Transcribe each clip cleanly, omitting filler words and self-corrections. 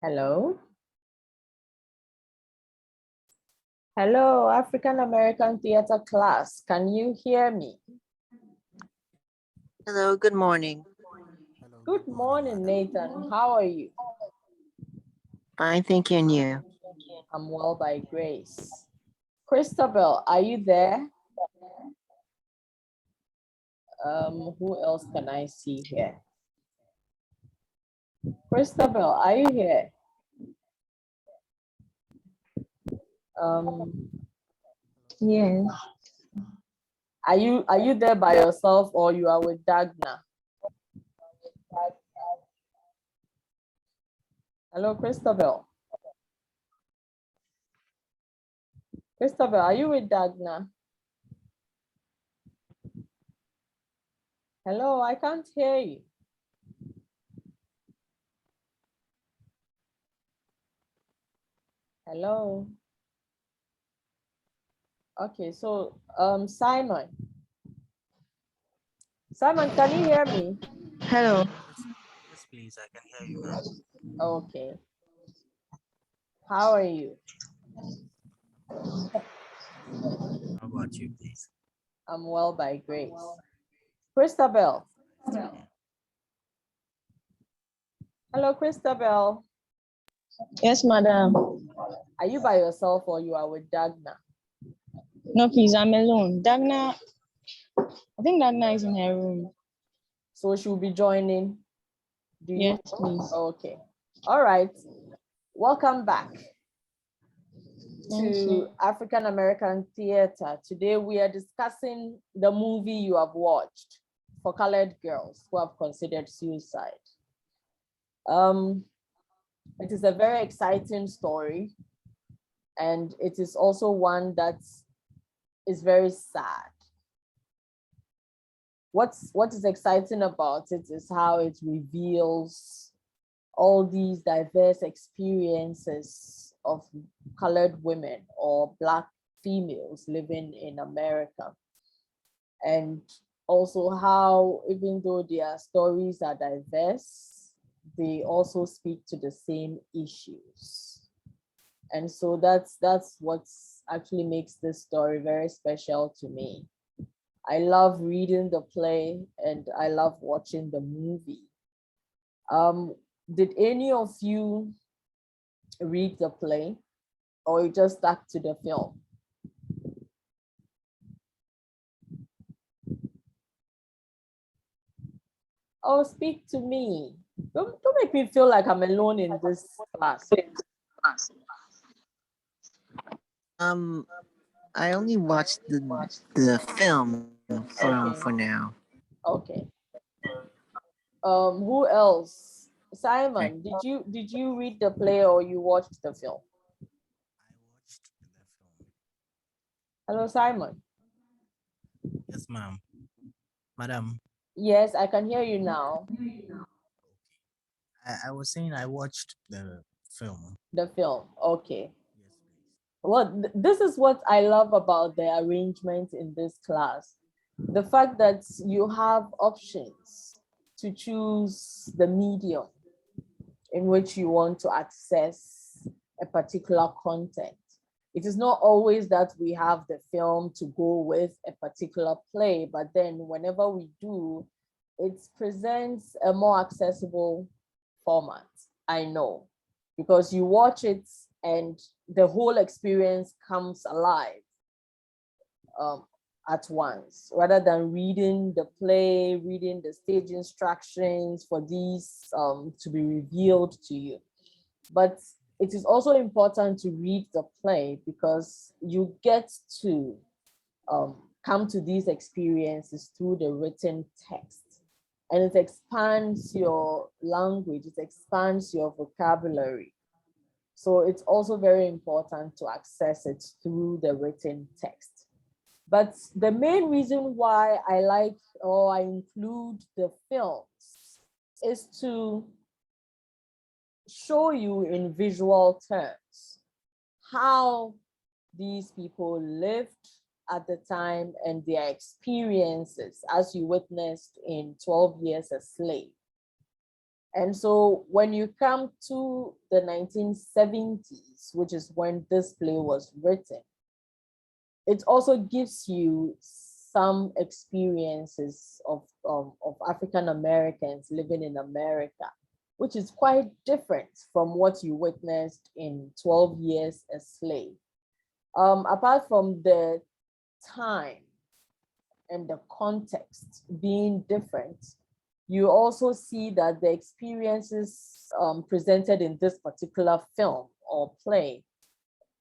Hello. Hello, African American theater class. Can you hear me? Hello, good morning. Hello, Good morning, Nathan. How are you? Fine, thank you, and you? I'm well by grace. Christabel, are you there? Who else can I see here? Christabel, are you here? Yes. Are you there by yourself or you are with Dagna? Hello, Christabel. Christabel, are you with Dagna? Hello, I can't hear you. Hello. Okay, so Simon. Simon, can you hear me? Hello. Yes, please, I can hear you, ma'am. Okay. How are you? How about you, please? I'm well by grace. Christabel. Hello, Christabel. Yes, madam. Are you by yourself or you are with Dagna? No, please, I'm alone. Dagna, I think Dagna is in her room. So she'll be joining. Do you? Yes, please. Okay. All right. Welcome back Thank to you. African American Theater. Today we are discussing the movie you have watched for colored girls who have considered suicide. It is a very exciting story, and it is also one that is very sad. What is exciting about it is how it reveals all these diverse experiences of colored women or Black females living in America. And also how, even though their stories are diverse, they also speak to the same issues. And so that's what actually makes this story very special to me. I love reading the play and I love watching the movie. Did any of you read the play or you just stuck to the film? Oh, speak to me. Don't make me feel like I'm alone in this class. I only watched the film for now. Okay. Who else? Okay. Simon, did you read the play or you watched the film? I watched the film. Hello, Simon. Yes, ma'am. Madam, Yes, I can hear you now. I was saying I watched the film. The film. Okay. Yes, please. Well, this is what I love about the arrangement in this class. The fact that you have options to choose the medium in which you want to access a particular content. It is not always that we have the film to go with a particular play, but then whenever we do, it presents a more accessible format. I know, because you watch it and the whole experience comes alive at once, rather than reading the play, reading the stage instructions for these to be revealed to you. But it is also important to read the play because you get to come to these experiences through the written text. And it expands your language, it expands your vocabulary. So it's also very important to access it through the written text. But the main reason why I like or I include the films is to show you in visual terms how these people lived at the time and their experiences as you witnessed in 12 Years a Slave. And so when you come to the 1970s, which is when this play was written, it also gives you some experiences of African Americans living in America, which is quite different from what you witnessed in 12 Years a Slave. Apart from the time and the context being different, you also see that the experiences presented in this particular film or play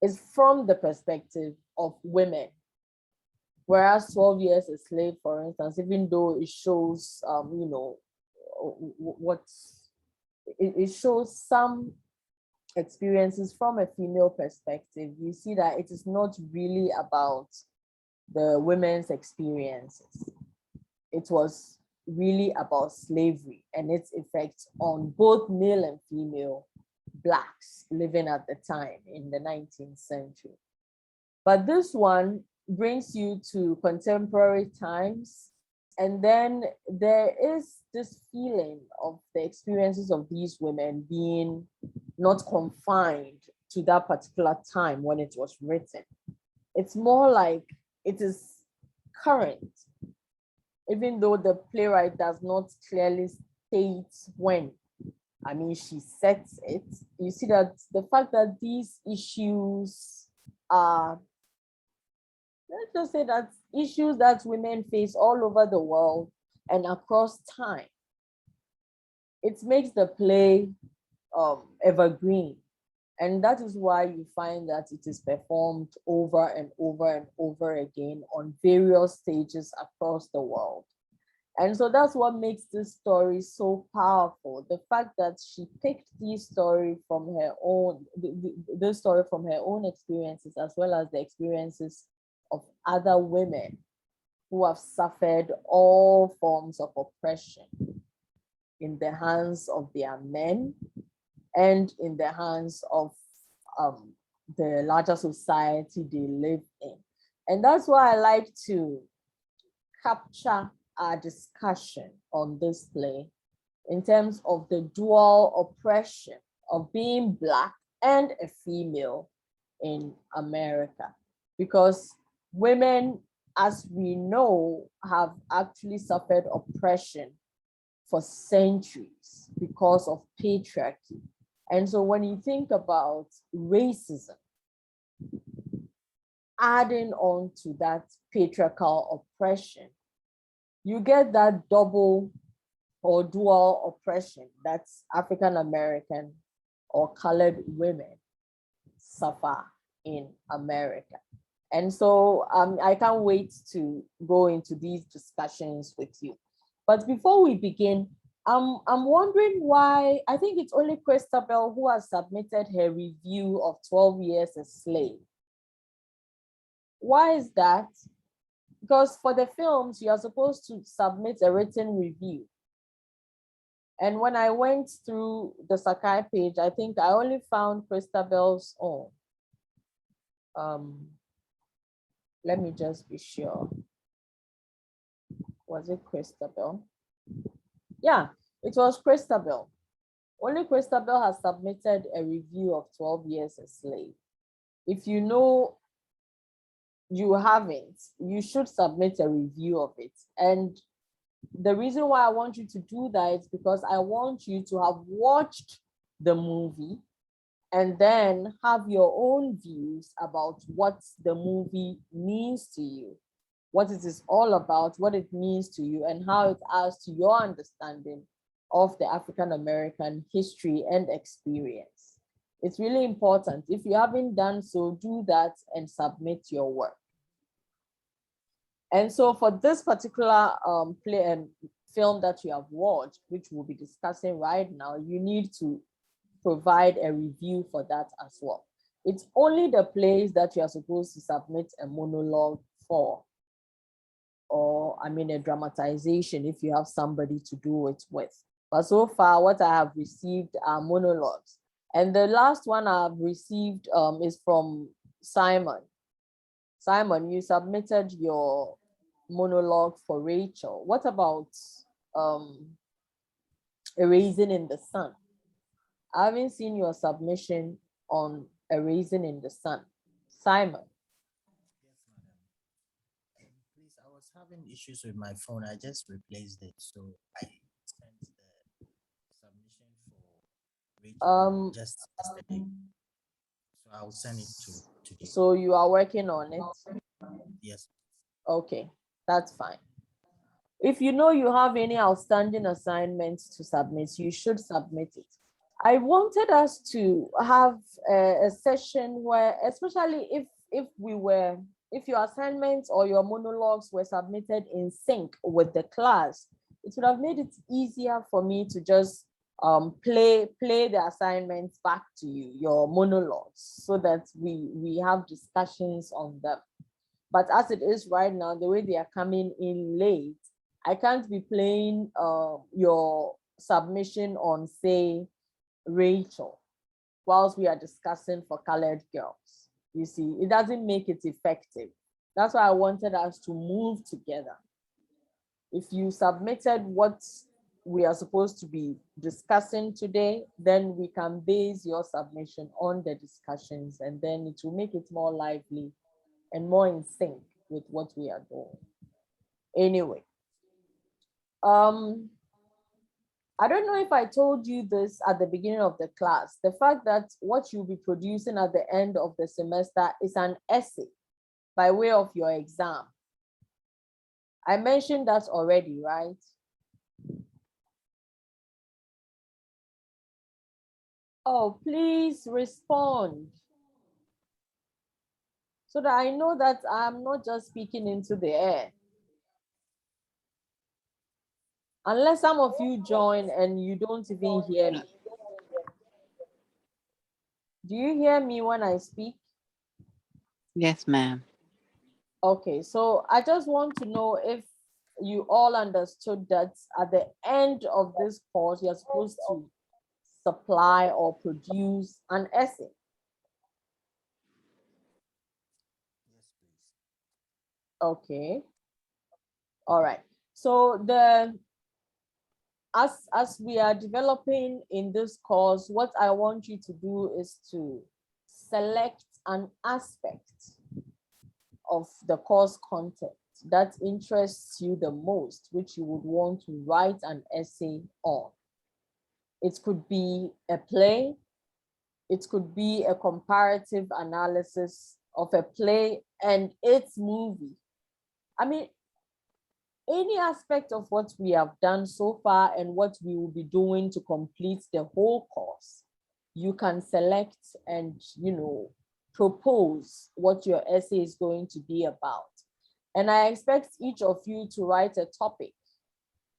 is from the perspective of women. Whereas 12 Years a Slave, for instance, even though it shows, it shows some experiences from a female perspective, you see that it is not really about the women's experiences. It was really about slavery and its effects on both male and female Blacks living at the time in the 19th century. But this one brings you to contemporary times. And then there is this feeling of the experiences of these women being not confined to that particular time when it was written. It's more like it is current, even though the playwright does not clearly state when. I mean, she sets it. You see that the fact that these issues are, let's just say that issues that women face all over the world and across time, it makes the play evergreen. And that is why you find that it is performed over and over and over again on various stages across the world. And so that's what makes this story so powerful. The fact that she picked this story from her own, this story from her own experiences, as well as the experiences of other women who have suffered all forms of oppression in the hands of their men and in the hands of the larger society they live in. And that's why I like to capture our discussion on this play in terms of the dual oppression of being Black and a female in America. Because women, as we know, have actually suffered oppression for centuries because of patriarchy. And so when you think about racism, adding on to that patriarchal oppression, you get that double or dual oppression that's African American or colored women suffer in America. And so I can't wait to go into these discussions with you. But before we begin, I'm wondering why, I think it's only Christabel who has submitted her review of 12 Years a Slave. Why is that? Because for the films, you are supposed to submit a written review. And when I went through the Sakai page, I think I only found Christabel's own. Let me just be sure. Was it Christabel? Yeah, it was Christabel. Only Christabel has submitted a review of 12 Years a Slave. If you know you haven't, you should submit a review of it. And the reason why I want you to do that is because I want you to have watched the movie and then have your own views about what the movie means to you, what it is all about, what it means to you, and how it adds to your understanding of the African American history and experience. It's really important. If you haven't done so, do that and submit your work. And so for this particular play and film that you have watched, which we'll be discussing right now, you need to provide a review for that as well. It's only the plays that you are supposed to submit a monologue for, or I mean a dramatization if you have somebody to do it with. But so far, what I have received are monologues. And the last one I've received is from Simon. Simon, you submitted your monologue for Rachel. What about A Raisin in the Sun. I haven't seen your submission on A Raisin in the Sun. Simon. Yes, madam. Please, I was having issues with my phone. I just replaced it, so I sent the submission for Rachel Um, just yesterday. So I'll send it to today. so you are working on it. Yes. Okay, that's fine. If you know you have any outstanding assignments to submit, you should submit it. I wanted us to have a session where, especially if your assignments or your monologues were submitted in sync with the class, it would have made it easier for me to just play the assignments back to you, your monologues, so that we have discussions on them. But as it is right now, the way they are coming in late, I can't be playing your submission on, say, Rachel, whilst we are discussing for colored girls. You see, it doesn't make it effective. That's why I wanted us to move together. If you submitted what we are supposed to be discussing today, then we can base your submission on the discussions, and then it will make it more lively and more in sync with what we are doing. Anyway, I don't know if I told you this at the beginning of the class. The fact that what you'll be producing at the end of the semester is an essay by way of your exam. I mentioned that already, right? Oh, please respond so that I know that I'm not just speaking into the air. Unless some of you join and you don't even hear me. Do you hear me when I speak? Yes, ma'am. Okay, so I just want to know if you all understood that at the end of this course, you're supposed to supply or produce an essay. Yes, please. Okay. All right. So as we are developing in this course, what I want you to do is to select an aspect of the course content that interests you the most, which you would want to write an essay on. It could be a play, it could be a comparative analysis of a play and its movie. I mean, any aspect of what we have done so far and what we will be doing to complete the whole course, you can select and, propose what your essay is going to be about. And I expect each of you to write a topic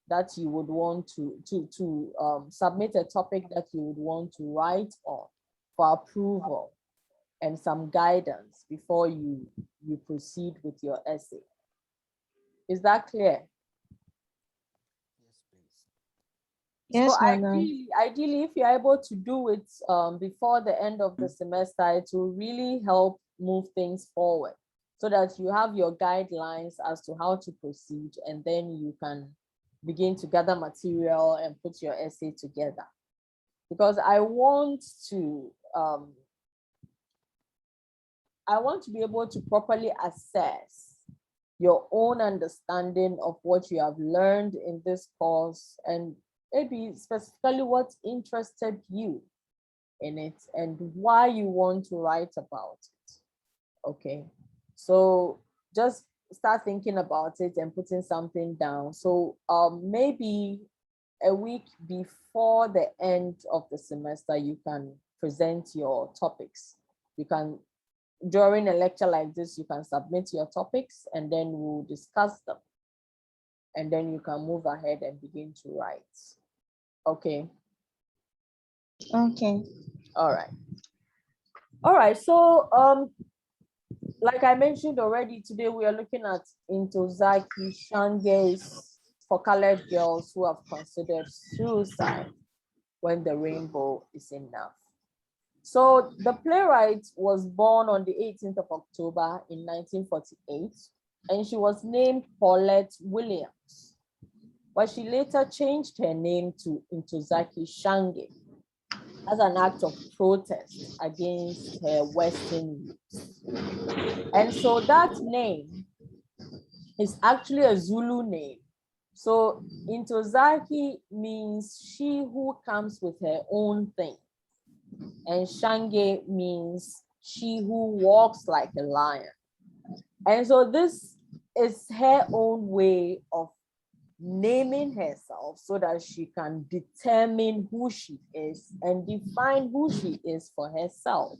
that you would want to submit a topic that you would want to write on for approval and some guidance before you proceed with your essay. Is that clear? Yes, please. Yes, So madam. ideally, if you're able to do it before the end of the semester, it will really help move things forward so that you have your guidelines as to how to proceed, and then you can begin to gather material and put your essay together. Because I want to be able to properly assess your own understanding of what you have learned in this course, and maybe specifically what interested you in it and why you want to write about it. Okay, so just start thinking about it and putting something down. So maybe a week before the end of the semester, you can present your topics. You can, during a lecture like this, you can submit your topics and then we'll discuss them. And then you can move ahead and begin to write. Okay. Okay. All right. All right. So like I mentioned already, today we are looking at Ntozake Shange's For Colored Girls Who Have Considered Suicide When the Rainbow Is Enough. So the playwright was born on the 18th of October in 1948, and she was named Paulette Williams. but she later changed her name to Ntozake Shange as an act of protest against her Western roots. And so that name is actually a Zulu name. So Ntozake means she who comes with her own thing. And Shange means she who walks like a lion. And so this is her own way of naming herself so that she can determine who she is and define who she is for herself.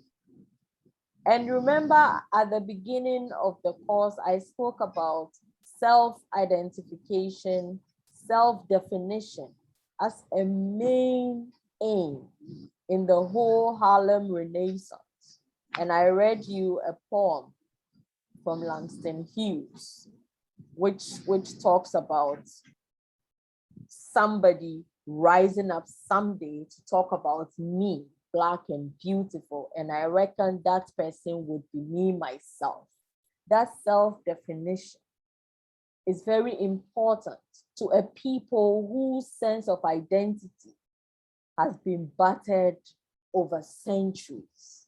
And remember, at the beginning of the course, I spoke about self-identification, self-definition as a main aim in the whole Harlem Renaissance. And I read you a poem from Langston Hughes, which talks about somebody rising up someday to talk about me, Black and beautiful. And I reckon that person would be me, myself. That self-definition is very important to a people whose sense of identity has been battered over centuries.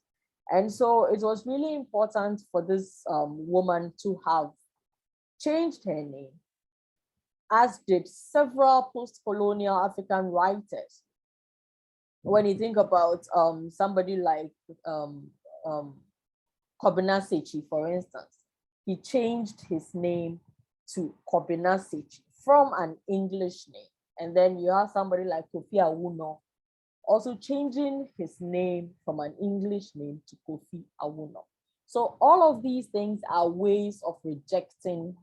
And so it was really important for this woman to have changed her name, as did several post-colonial African writers. When you think about somebody like Kobina Sechi, for instance, he changed his name to Kobina Sechi from an English name. And then you have somebody like Kofi Awuno also changing his name from an English name to Kofi Awuno. So all of these things are ways of rejecting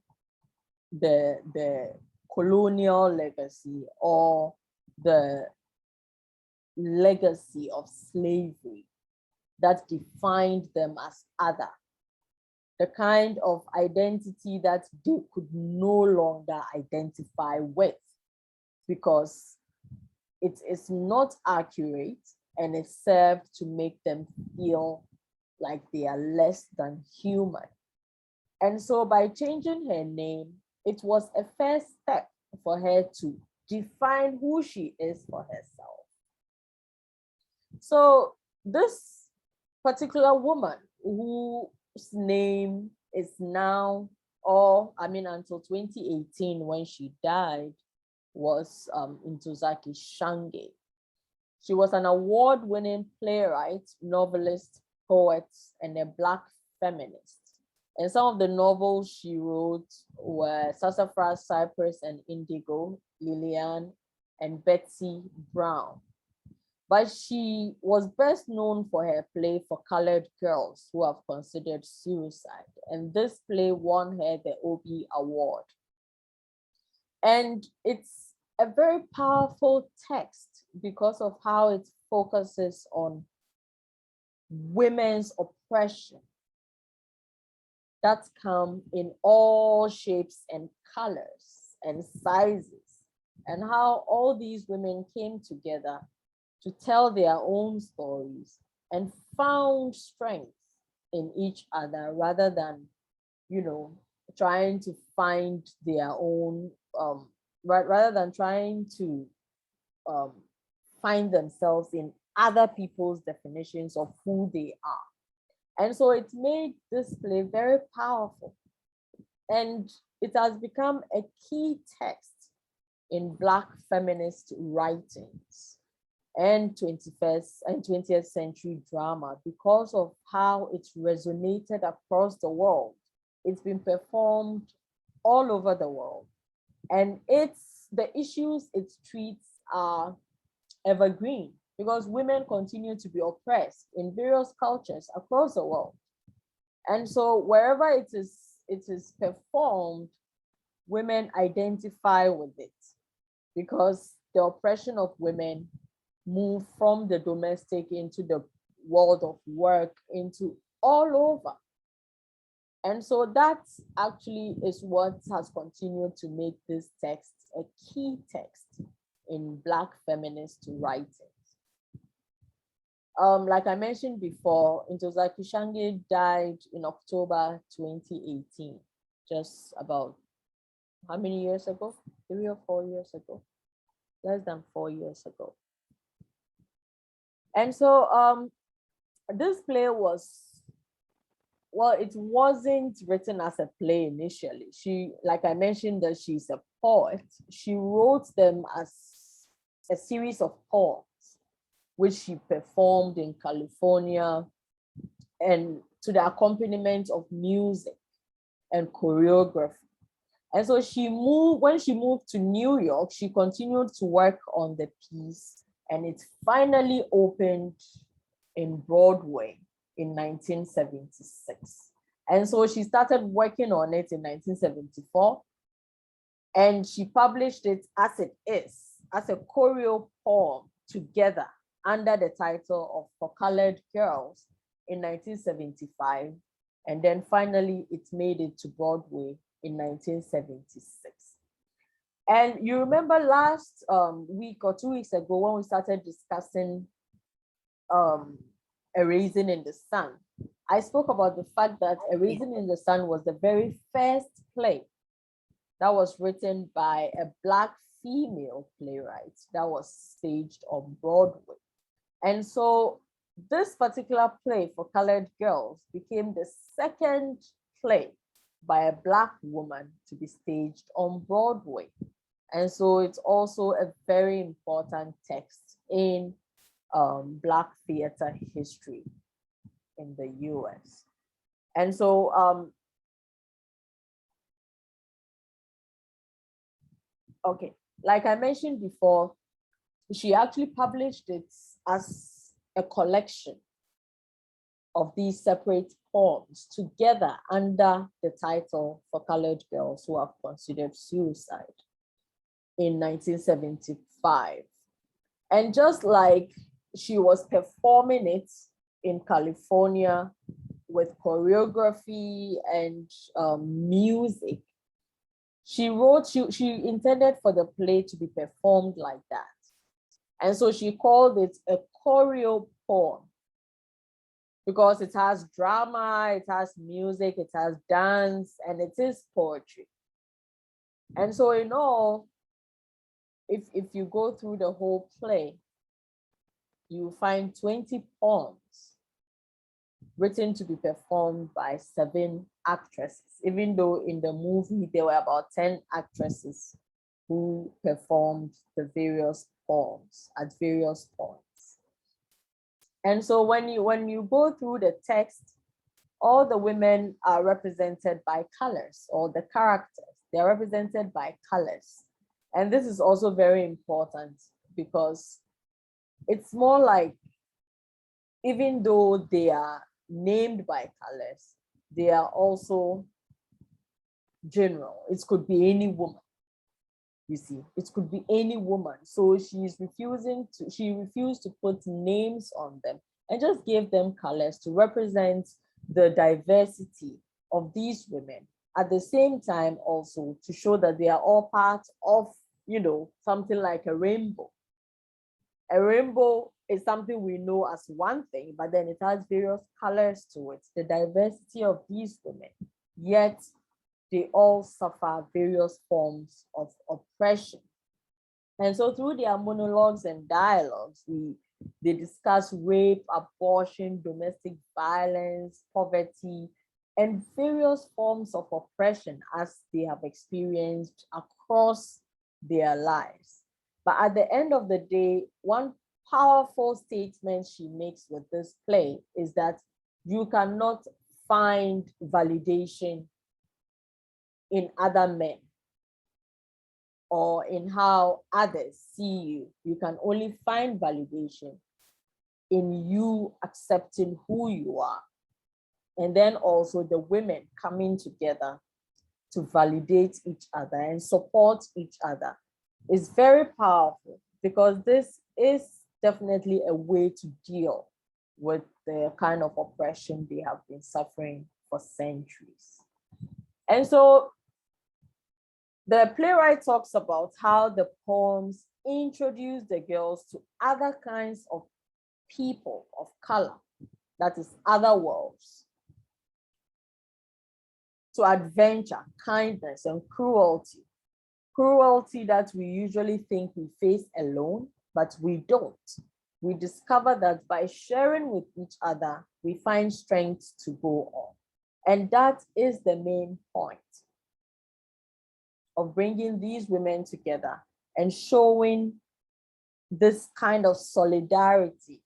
the colonial legacy or the legacy of slavery that defined them as other, the kind of identity that they could no longer identify with because it is not accurate and it served to make them feel like they are less than human. And so by changing her name, it was a first step for her to define who she is for herself. So this particular woman whose name is now, or I mean until 2018 when she died, was Ntozake Shange. She was an award-winning playwright, novelist, poet, and a Black feminist. And some of the novels she wrote were Sassafras, Cypress, and Indigo, Lillian, and Betsy Brown. But she was best known for her play For Colored Girls Who Have Considered Suicide. And this play won her the Obie Award. And it's a very powerful text because of how it focuses on women's oppression that come in all shapes and colors and sizes, and how all these women came together to tell their own stories and found strength in each other rather than, trying to find their own, rather than trying to find themselves in other people's definitions of who they are. And so it made this play very powerful. And it has become a key text in Black feminist writings and 21st and 20th century drama because of how it resonated across the world. It's been performed all over the world. And the issues it treats are evergreen because women continue to be oppressed in various cultures across the world. And so wherever it is performed, women identify with it because the oppression of women move from the domestic into the world of work, into all over. And so that actually is what has continued to make this text a key text in Black feminist writings. Like I mentioned before, Ntozake Shange died in October 2018, just about how many years ago? 3 or 4 years ago, less than 4 years ago. And so this play was, well, it wasn't written as a play initially. She, like I mentioned, that she's a poet. She wrote them as a series of poems, which she performed in California and to the accompaniment of music and choreography. And so when she moved to New York, she continued to work on the piece, and it finally opened in Broadway in 1976. And so she started working on it in 1974, and she published it as it is, as a choreo poem together under the title of For Colored Girls in 1975. And then finally it made it to Broadway in 1976. And you remember last week or 2 weeks ago when we started discussing A Raisin in the Sun, I spoke about the fact that A Raisin in the Sun was the very first play that was written by a Black female playwright that was staged on Broadway. And so this particular play, For Colored Girls, became the second play by a Black woman to be staged on Broadway. And so it's also a very important text in Black theater history in the US. And so, okay, like I mentioned before, she actually published it as a collection of these separate poems together under the title For Colored Girls Who Have Considered Suicide in 1975. And just like she was performing it in California with choreography and music, she intended for the play to be performed like that. And so she called it a choreo poem because it has drama, it has music, it has dance, and it is poetry. And so in all, if you go through the whole play, you find 20 poems written to be performed by 7 actresses, even though in the movie there were about 10 actresses who performed the various poems at various points. And so when you go through the text, all the women are represented by colors, or the characters, they're represented by colors. And this is also very important because it's more like, even though they are named by colors, they are also general. It could be any woman. You see, it could be any woman. So she refused to put names on them and just gave them colors to represent the diversity of these women. At the same time, also to show that they are all part of, something like a rainbow. A rainbow is something we know as one thing, but then it has various colors to it, the diversity of these women. Yet they all suffer various forms of oppression. And so through their monologues and dialogues, they discuss rape, abortion, domestic violence, poverty, and various forms of oppression as they have experienced across their lives. But at the end of the day, one powerful statement she makes with this play is that you cannot find validation in other men or in how others see you. You can only find validation in you accepting who you are. And then also the women coming together to validate each other and support each other is very powerful, because this is definitely a way to deal with the kind of oppression they have been suffering for centuries. And so the playwright talks about how the poems introduce the girls to other kinds of people of color, that is, other worlds, to adventure, kindness, and cruelty, cruelty that we usually think we face alone, but we don't. We discover that by sharing with each other, we find strength to go on. And that is the main point of bringing these women together and showing this kind of solidarity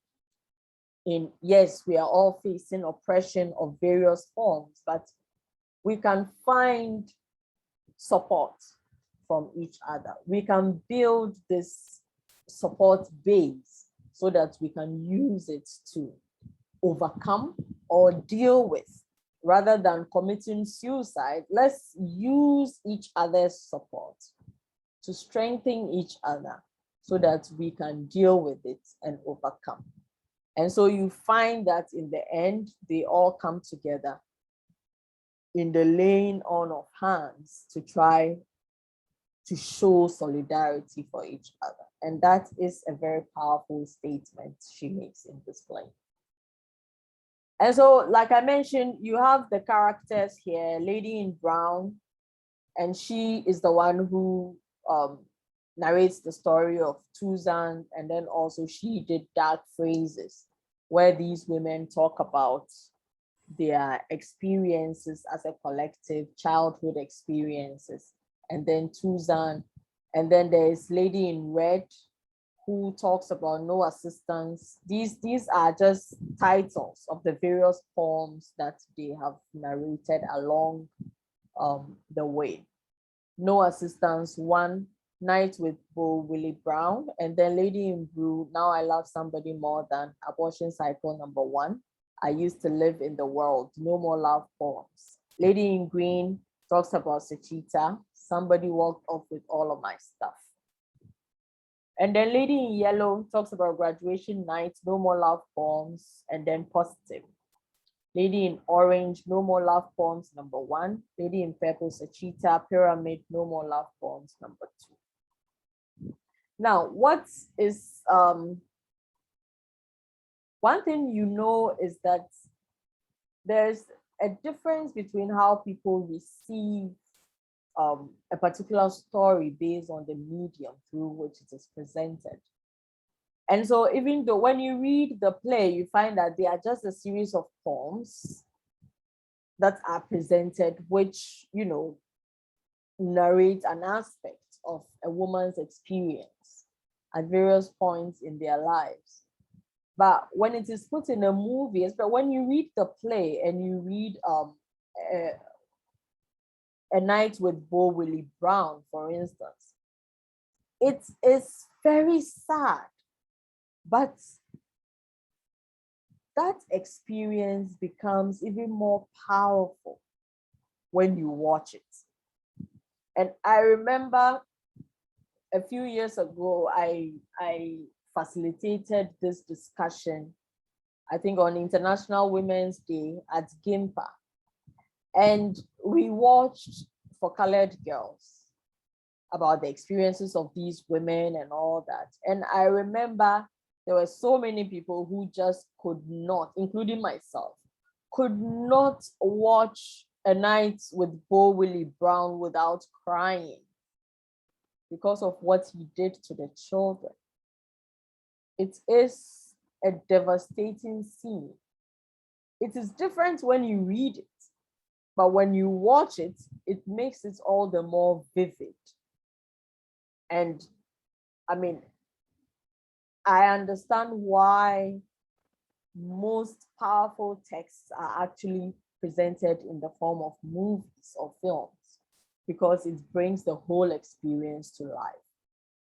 in, yes, we are all facing oppression of various forms, but we can find support from each other. We can build this support base so that we can use it to overcome or deal with. Rather than committing suicide, let's use each other's support to strengthen each other so that we can deal with it and overcome. And so you find that in the end, they all come together in the laying on of hands to try to show solidarity for each other. And that is a very powerful statement she makes in this play. And so, like I mentioned, you have the characters here, Lady in Brown, and she is the one who narrates the story of Ntozake, and then also she did Dark Phrases, where these women talk about their experiences as a collective, childhood experiences, and then Ntozake, and then there's Lady in Red, who talks about no assistance. These are just titles of the various poems that they have narrated along the way. No Assistance 1, Night with Bo Willie Brown, and then Lady in Blue, Now I Love Somebody More Than, Abortion Cycle number 1, I Used to Live in the World, No More Love Poems. Lady in Green talks about Sachita, Somebody Walked Off with All of My Stuff. And then Lady in Yellow talks about Graduation Night, No More Love Poems, and then Positive. Lady in Orange, No More Love Poems, number 1. Lady in Purple, Sachita, Pyramid, No More Love Poems, number 2. Now, what is, one thing you know is that there's a difference between how people receive a particular story based on the medium through which it is presented. And so even though when you read the play, you find that they are just a series of poems that are presented, which, you know, narrate an aspect of a woman's experience at various points in their lives. But when it is put in a movie, but when you read the play and you read A Night with Bo Willie Brown, for instance, it is very sad, but that experience becomes even more powerful when you watch it. And I remember a few years ago, I facilitated this discussion, I think on International Women's Day at GIMPA. And we watched For Colored Girls about the experiences of these women and all that. And I remember there were so many people who just could not, including myself, could not watch A Night with Bo Willie Brown without crying because of what he did to the children. It is a devastating scene. It is different when you read it, but when you watch it, it makes it all the more vivid. And I mean, I understand why most powerful texts are actually presented in the form of movies or films, because it brings the whole experience to life.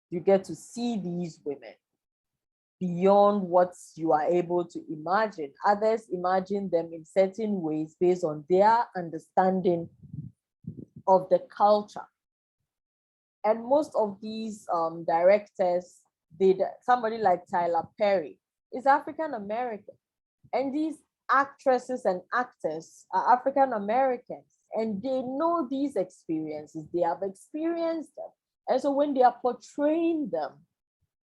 You get to see these women beyond what you are able to imagine. Others imagine them in certain ways based on their understanding of the culture. And most of these directors, somebody like Tyler Perry is African American. And these actresses and actors are African Americans, and they know these experiences, they have experienced them. And so when they are portraying them,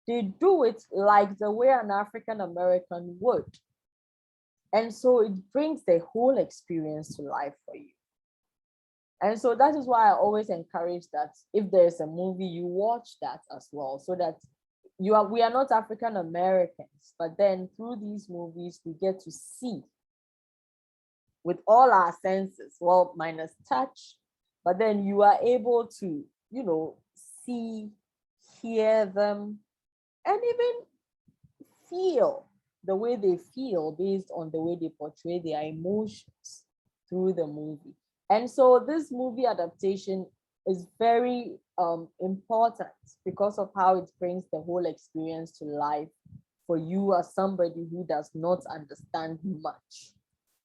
they do it like the way an African American would. And so it brings the whole experience to life for you. And so that is why I always encourage that if there's a movie, you watch that as well, so that we are not African Americans, but then through these movies we get to see with all our senses, well, minus touch, but then you are able to, see, hear them, and even feel the way they feel based on the way they portray their emotions through the movie. And so this movie adaptation is very important because of how it brings the whole experience to life for you as somebody who does not understand much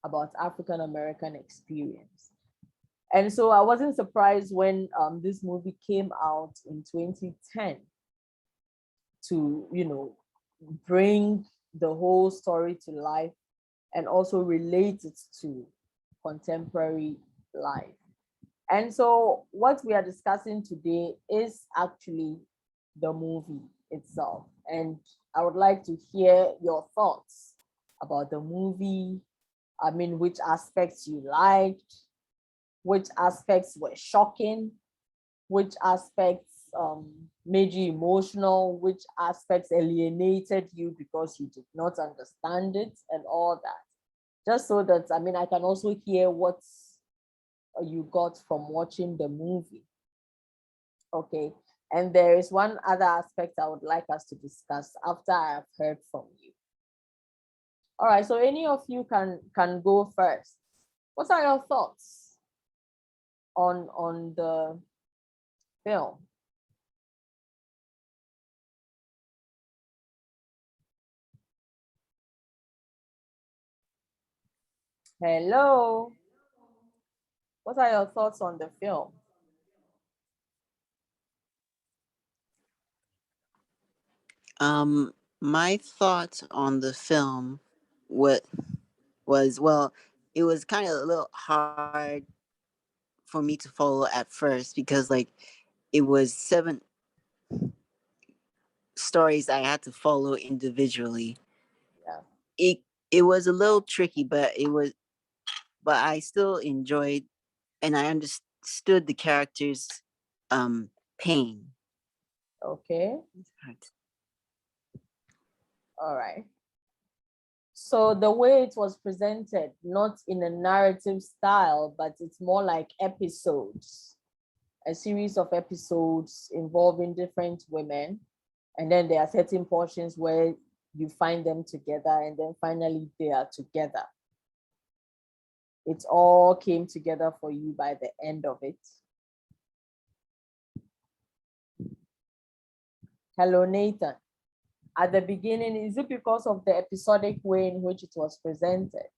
about African American experience. And so I wasn't surprised when this movie came out in 2010 to, bring the whole story to life and also relate it to contemporary life. And so what we are discussing today is actually the movie itself. And I would like to hear your thoughts about the movie. I mean, which aspects you liked, which aspects were shocking, which aspects made you emotional, which aspects alienated you because you did not understand it, and all that. Just so that, I mean, I can also hear what you got from watching the movie. Okay. And there is one other aspect I would like us to discuss after I have heard from you. All right, so any of you can go first. What are your thoughts on the film? Hello. What are your thoughts on the film? My thoughts on the film what was, well, it was kind of a little hard for me to follow at first because like it was 7 stories I had to follow individually. Yeah. It it was a little tricky, but I still enjoyed and I understood the characters' pain. Okay. All right. So the way it was presented, not in a narrative style, but it's more like episodes, a series of episodes involving different women. And then there are certain portions where you find them together, and then finally they are together. It all came together for you by the end of it. Hello, Nathan. At the beginning, is it because of the episodic way in which it was presented?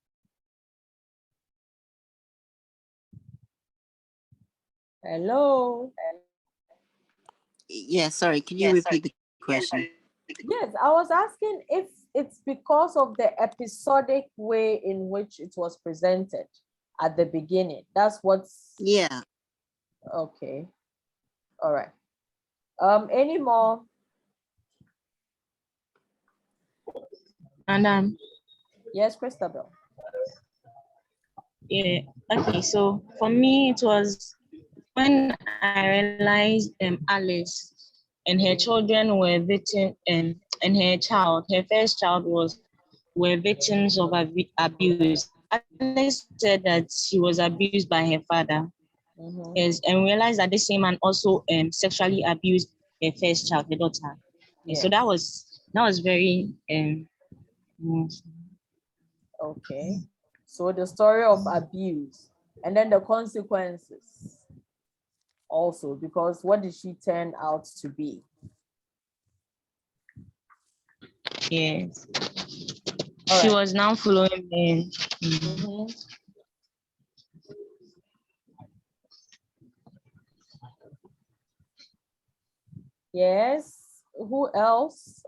Hello. Yeah, sorry. Can you repeat the question? Yes, I was asking if it's because of the episodic way in which it was presented at the beginning. That's what's Yeah. okay. All right. Any more? And Yes, Christabel. yeah, okay. So for me, it was when I realized Alice and her children were victim, and her child, her first child were victims of abuse. Alice said that she was abused by her father. Mm-hmm. Yes, and realized that the same man also sexually abused her first child, her daughter. And so Yes. that was very Okay. So the story of abuse and then the consequences also, because what did she turn out to be? yes. All She right. was now following men. Mhm. Yes. Who else?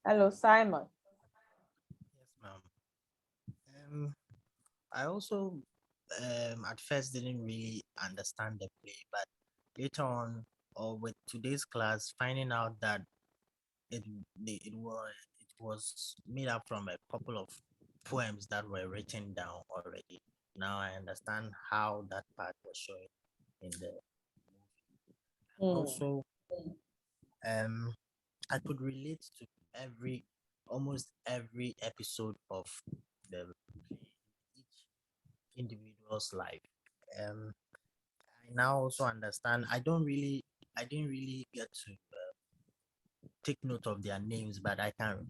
Hello, Simon. Yes, ma'am. I also at first didn't really understand the play, but later on, or with today's class, finding out that it it was made up from a couple of poems that were written down already. Now I understand how that part was showing in the Mm. also um I could relate to every almost every episode of the each individual's life. Um I now also understand I didn't really get to take note of their names, but I can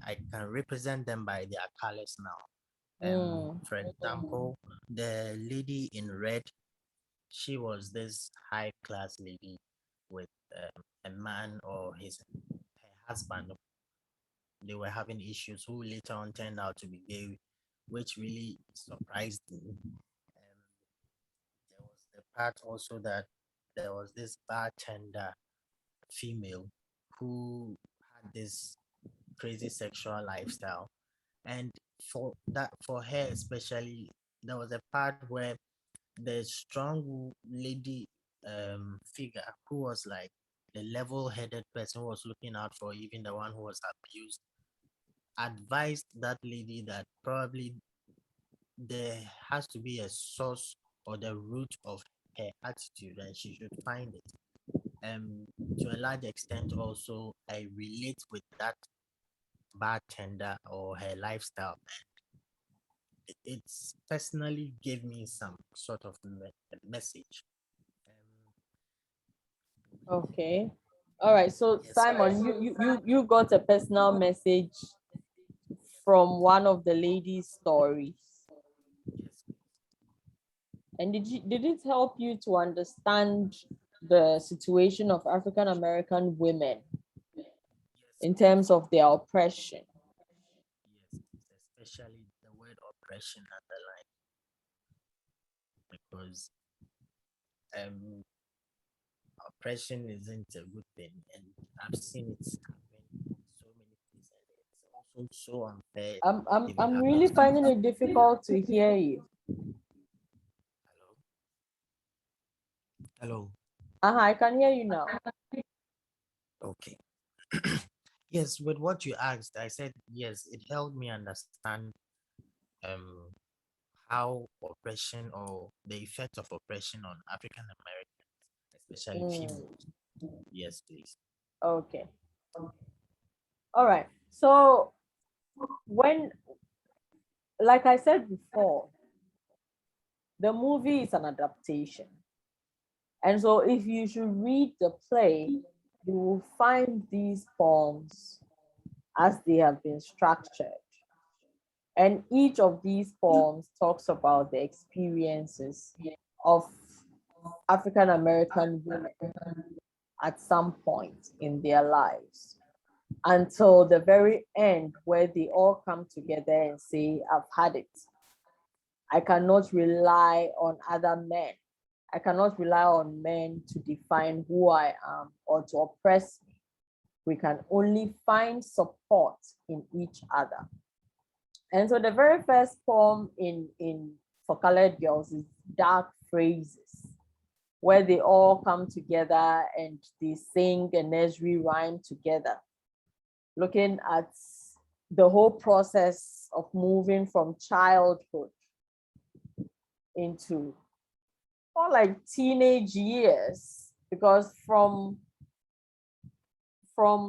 represent them by their colors now. Mm. For example, the lady in red, she was this high class lady with a man or her husband. They were having issues who later on turned out to be gay, which really surprised me. There was the part also that there was this bartender female who had this crazy sexual lifestyle, and for her especially, there was a part where the strong lady figure who was like the level-headed person who was looking out for even the one who was abused advised that lady that probably there has to be a source or the root of her attitude and she should find it. To a large extent also I relate with that bartender or her lifestyle. It's personally gave me some sort of message. Um, Okay. All right. So yes, Simon, you got a personal message from one of the ladies' stories. yes, And did it help you to understand the situation of African American women yes, in terms of their oppression? yes, especially the word oppression underlined because um oppression isn't a good thing, and I've seen it happen in so many places, and it's also so unfair. Even I'm really happens to finding it difficult to hear you. hello, hello, Uh-huh, I can hear you now. okay. Yes, with what you asked, I said yes. It helped me understand um how oppression or the effect of oppression on African Americans, especially Mm, females. Yes, please. okay. All right. So when, like I said before, the movie is an adaptation. And so if you should read the play, you will find these poems as they have been structured. And each of these poems talks about the experiences of African American women at some point in their lives until the very end, where they all come together and say, I've had it. I cannot rely on other men. I cannot rely on men to define who I am or to oppress me. We can only find support in each other. And so the very first poem in for colored girls is Dark Phrases, where they all come together and they sing a nursery rhyme together, looking at the whole process of moving from childhood into more like teenage years, because from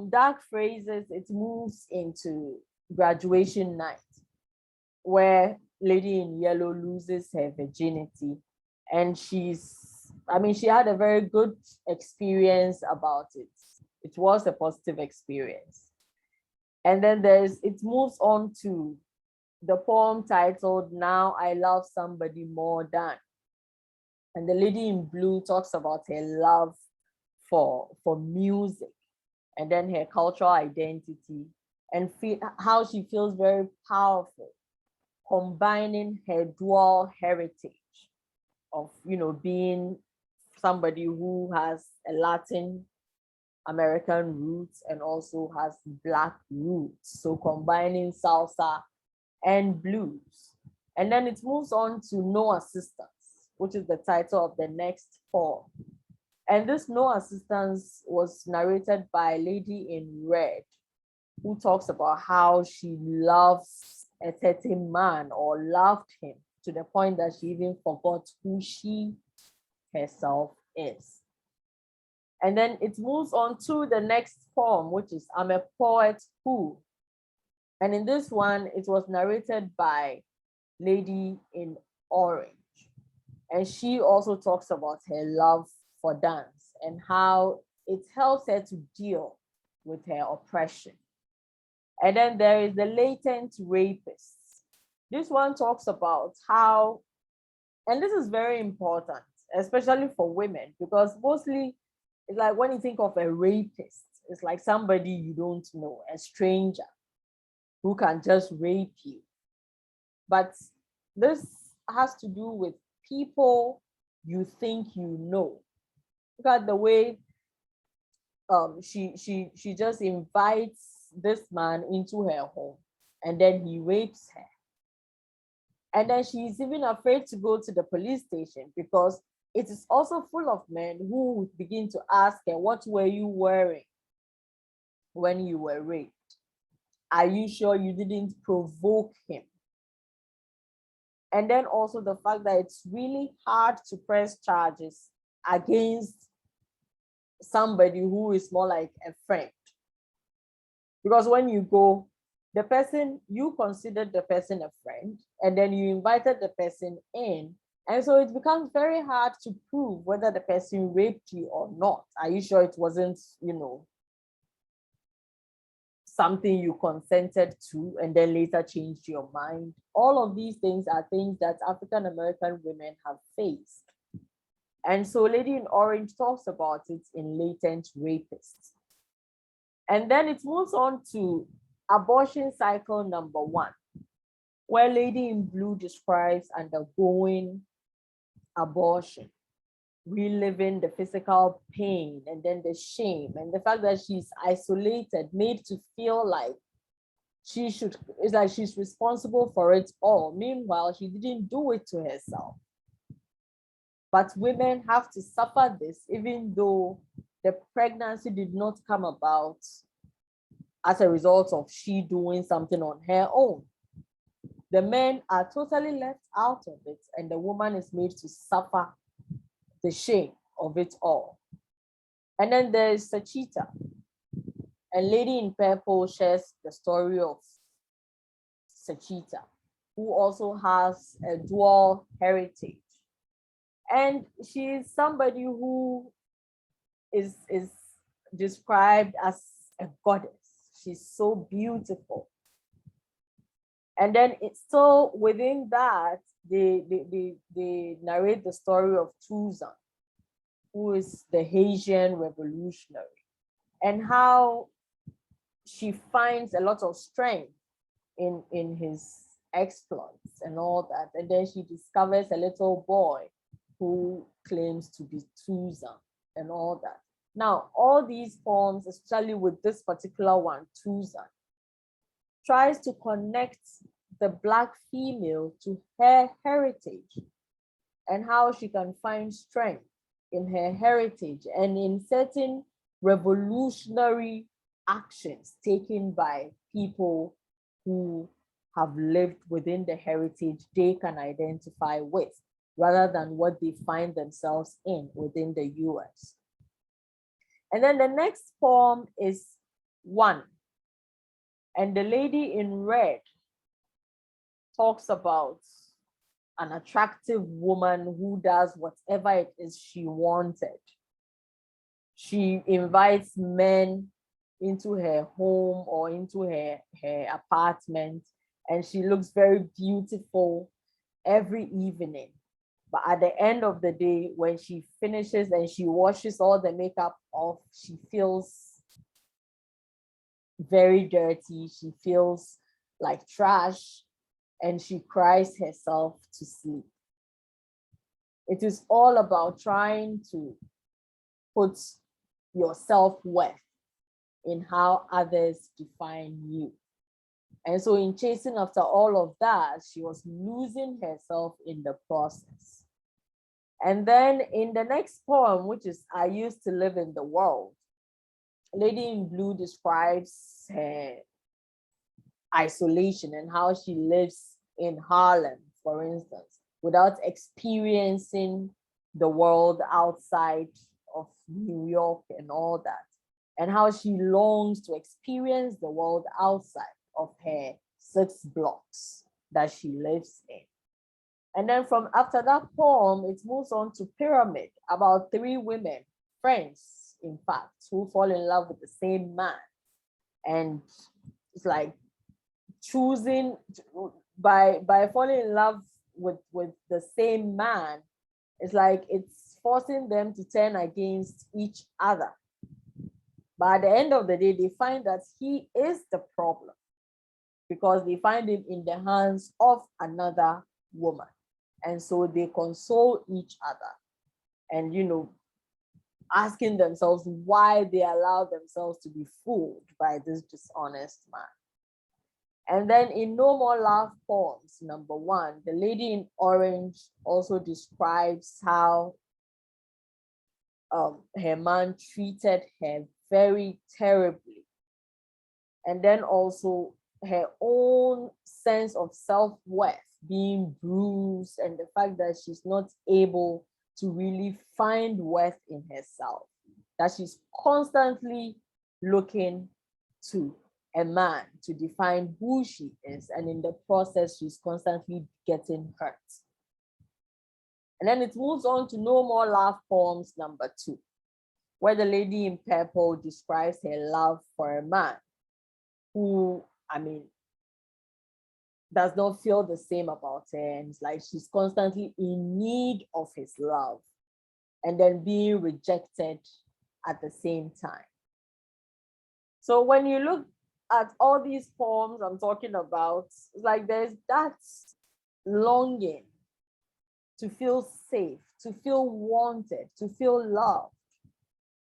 Dark Phrases it moves into Graduation Night, where Lady in Yellow loses her virginity, and she had a very good experience about it. It was a positive experience. And then it moves on to the poem titled Now I Love Somebody More Than. And the lady in blue talks about her love for music and then her cultural identity and how she feels very powerful combining her dual heritage of being somebody who has a Latin American roots and also has Black roots, so combining salsa and blues. And then it moves on to No Assistance, which is the title of the next poem. And this No Assistance was narrated by Lady in Red, who talks about how she loves a certain man or loved him to the point that she even forgot who she herself is. And then it moves on to the next poem, which is I'm a Poet Who. And in this one, it was narrated by Lady in Orange. And she also talks about her love for dance and how it helps her to deal with her oppression. And then there is the latent rapist. This one talks about how, and this is very important, especially for women, because mostly it's like when you think of a rapist, it's like somebody you don't know, a stranger who can just rape you. But this has to do with people you think you know. Look at the way she just invites this man into her home and then he rapes her. And then she's even afraid to go to the police station because it is also full of men who would begin to ask her, what were you wearing when you were raped? Are you sure you didn't provoke him? And then also the fact that it's really hard to press charges against somebody who is more like a friend. Because when you go, the person, you considered the person a friend, and then you invited the person in. And so it becomes very hard to prove whether the person raped you or not. Are you sure it wasn't, something you consented to and then later changed your mind? All of these things are things that African American women have faced. And so Lady in Orange talks about it in Latent Rapists. And then it moves on to abortion cycle number 1, where Lady in Blue describes undergoing abortion, reliving the physical pain and then the shame and the fact that she's isolated, made to feel like it's like she's responsible for it all. Meanwhile, she didn't do it to herself. But women have to suffer this even though the pregnancy did not come about as a result of she doing something on her own. The men are totally left out of it, and the woman is made to suffer the shame of it all. And then there's Sachita. And Lady in Purple shares the story of Sachita, who also has a dual heritage. And she's somebody who is described as a goddess. She's so beautiful. And then it's still within that, they narrate the story of Ntozake, who is the Haitian revolutionary, and how she finds a lot of strength in his exploits and all that. And then she discovers a little boy who claims to be Ntozake and all that. Now, all these poems, especially with this particular one, Ntozake, tries to connect the Black female to her heritage and how she can find strength in her heritage and in certain revolutionary actions taken by people who have lived within the heritage they can identify with, rather than what they find themselves in within the US. And then the next poem is One. And the lady in red talks about an attractive woman who does whatever it is she wanted. She invites men into her home or into her apartment, and she looks very beautiful every evening. But at the end of the day, when she finishes and she washes all the makeup off, she feels very dirty. She feels like trash, and she cries herself to sleep. It is all about trying to put your self-worth in how others define you. And so in chasing after all of that, she was losing herself in the process. And then in the next poem, which is I Used to Live in the World, Lady in Blue describes her isolation and how she lives in Harlem, for instance, without experiencing the world outside of New York and all that, and how she longs to experience the world outside of her 6 blocks that she lives in. And then from after that poem, it moves on to Pyramid, about 3 women, friends, in fact, who fall in love with the same man. And it's like choosing by falling in love with the same man, it's like it's forcing them to turn against each other. But at the end of the day, they find that he is the problem because they find him in the hands of another woman. And so they console each other and, asking themselves why they allow themselves to be fooled by this dishonest man. And then in No More Love Poems, number 1, the lady in orange also describes how her man treated her very terribly. And then also her own sense of self-worth being bruised, and the fact that she's not able to really find worth in herself, that she's constantly looking to a man to define who she is, and in the process she's constantly getting hurt. And then it moves on to No More Love Poems number 2, where the lady in purple describes her love for a man who, does not feel the same about her, and it's like she's constantly in need of his love and then being rejected at the same time. So when you look at all these poems I'm talking about, it's like there's that longing to feel safe, to feel wanted, to feel loved.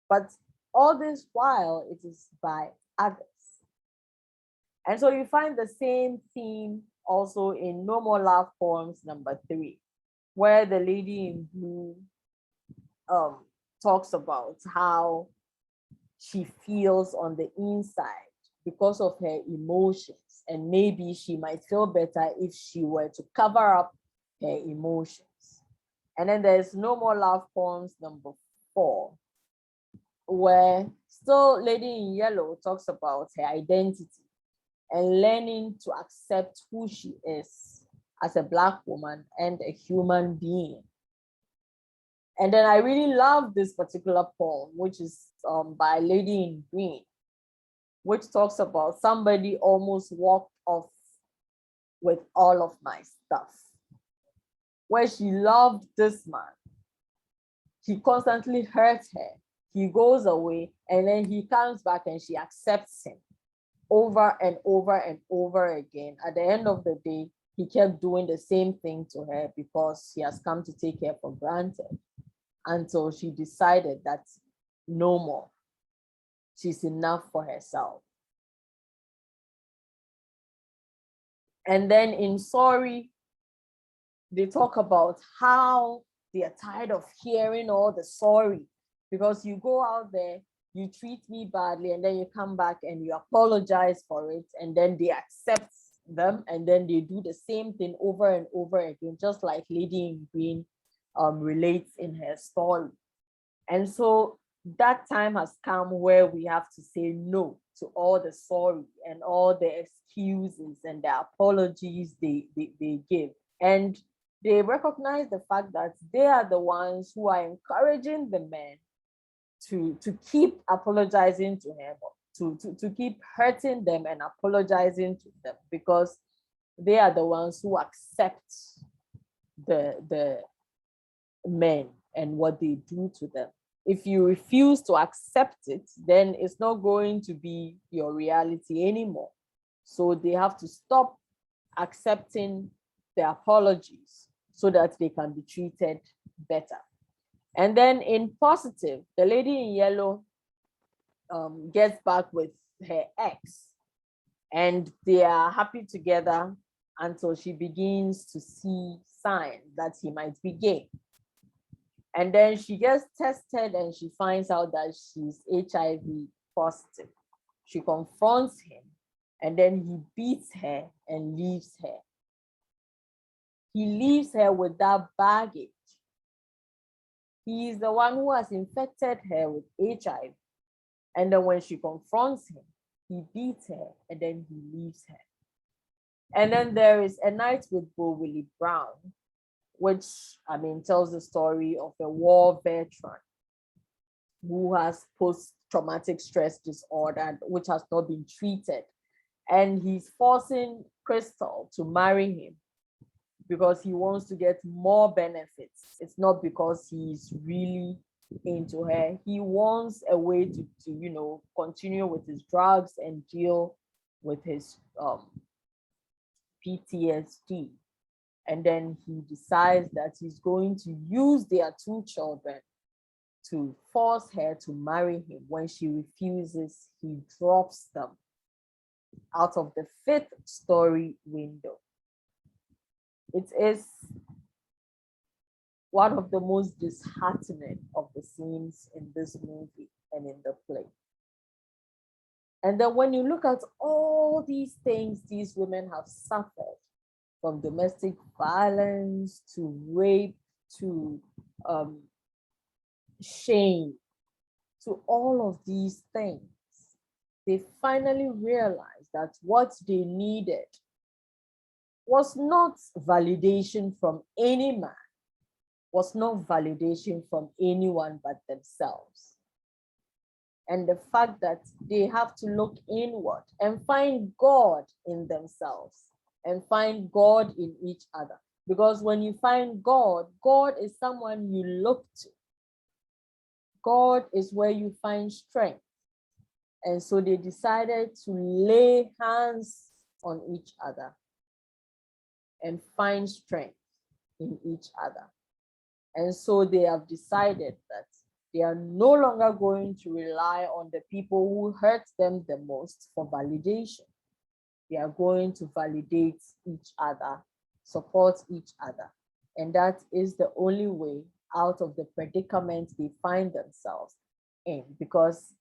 But all this while, it is by others. And so you find the same theme also in No More Love Poems number 3, where the lady in blue talks about how she feels on the inside because of her emotions. And maybe she might feel better if she were to cover up her emotions. And then there's No More Love Poems number 4, where still Lady in Yellow talks about her identity and learning to accept who she is as a Black woman and a human being. And then I really love this particular poem, which is by Lady in Green, which talks about somebody almost walked off with all of my stuff, where she loved this man. He constantly hurts her. He goes away and then he comes back and she accepts him over and over and over again. At the end of the day, he kept doing the same thing to her because he has come to take her for granted, until she decided that no more. She's enough for herself. And then in Sorry, they talk about how they are tired of hearing all the sorry, because you go out there, you treat me badly, and then you come back and you apologize for it, and then they accept them, and then they do the same thing over and over again, just like Lady in Green relates in her story. And so that time has come where we have to say no to all the sorry and all the excuses and the apologies they give. And they recognize the fact that they are the ones who are encouraging the men to keep apologizing to him, to keep hurting them and apologizing to them, because they are the ones who accept the men and what they do to them. If you refuse to accept it, then it's not going to be your reality anymore. So they have to stop accepting the apologies so that they can be treated better. And then in Positive, the Lady in Yellow gets back with her ex, and they are happy together until she begins to see signs that he might be gay. And then she gets tested and she finds out that she's HIV positive. She confronts him and then he beats her and leaves her. he leaves her with that baggage. He is the one who has infected her with HIV. And then when she confronts him, he beats her and then he leaves her. And then there is A Night with Bo Willie Brown, which, tells the story of a war veteran who has post-traumatic stress disorder, which has not been treated. And he's forcing Crystal to marry him because he wants to get more benefits. It's not because he's really into her. He wants a way to continue with his drugs and deal with his PTSD. And then he decides that he's going to use their 2 children to force her to marry him. When she refuses, he drops them out of the 5th story window. It is one of the most disheartening of the scenes in this movie and in the play. And then when you look at all these things these women have suffered, from domestic violence to rape to shame, to all of these things, they finally realized that what they needed was not validation from any man, was not validation from anyone but themselves. And the fact that they have to look inward and find God in themselves and find God in each other. Because when you find God, God is someone you look to. God is where you find strength. And so they decided to lay hands on each other and find strength in each other. And so they have decided that they are no longer going to rely on the people who hurt them the most for validation. They are going to validate each other, support each other. And that is the only way out of the predicament they find themselves in. Because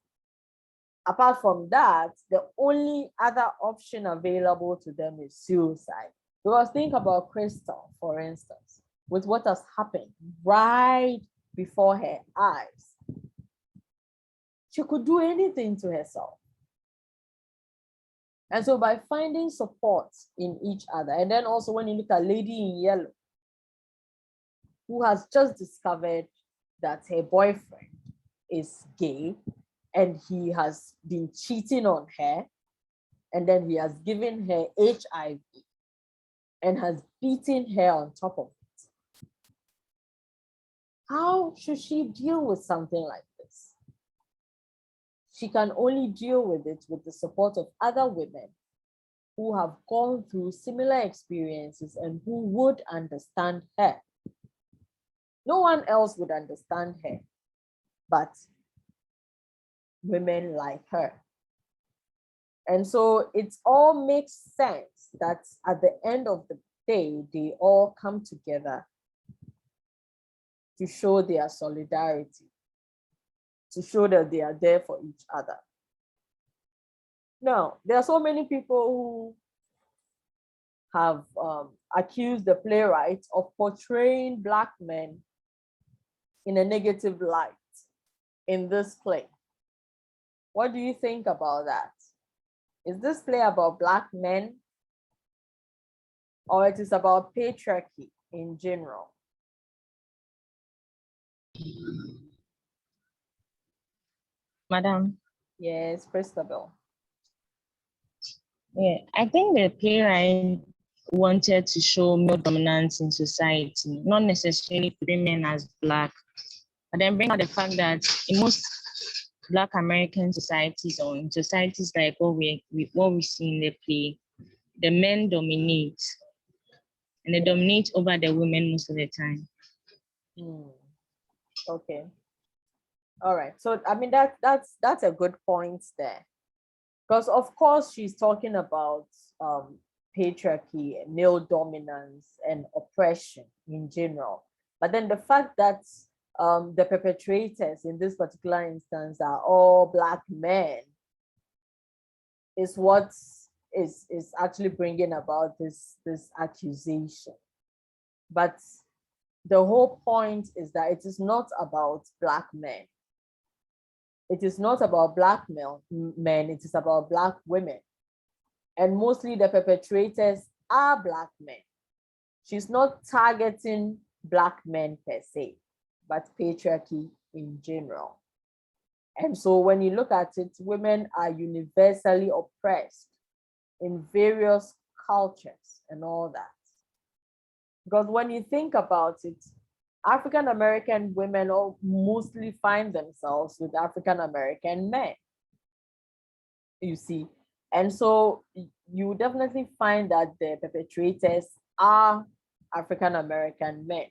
apart from that, the only other option available to them is suicide. Because think about Crystal, for instance, with what has happened right before her eyes. She could do anything to herself. And so by finding support in each other, and then also when you look at Lady in Yellow, who has just discovered that her boyfriend is gay and he has been cheating on her, and then he has given her HIV and has beaten her on top of it. How should she deal with something like this? She can only deal with it with the support of other women who have gone through similar experiences and who would understand her. No one else would understand her but women like her. And so it all makes sense that at the end of the day, they all come together to show their solidarity, to show that they are there for each other. Now, there are so many people who have accused the playwright of portraying Black men in a negative light in this play. What do you think about that? Is this play about Black men, or it is about patriarchy in general? Madam. Yes, Christabel. Yeah, I think the playwright wanted to show male dominance in society, not necessarily putting men as Black, but then bring out the fact that in most Black American societies or in societies like what we see in the play, the men dominate, and they dominate over the women most of the time. Okay. All right. So I mean that's a good point there. Because of course she's talking about patriarchy, male dominance, and oppression in general. But then the fact that the perpetrators in this particular instance are all Black men is what is actually bringing about this accusation. But the whole point is that it is not about Black men. It is not about Black men, it is about Black women. And mostly the perpetrators are Black men. She's not targeting Black men per se, but patriarchy in general. And so when you look at it, women are universally oppressed in various cultures and all that. Because when you think about it, African American women all mostly find themselves with African American men, you see. And so you definitely find that the perpetrators are African American men,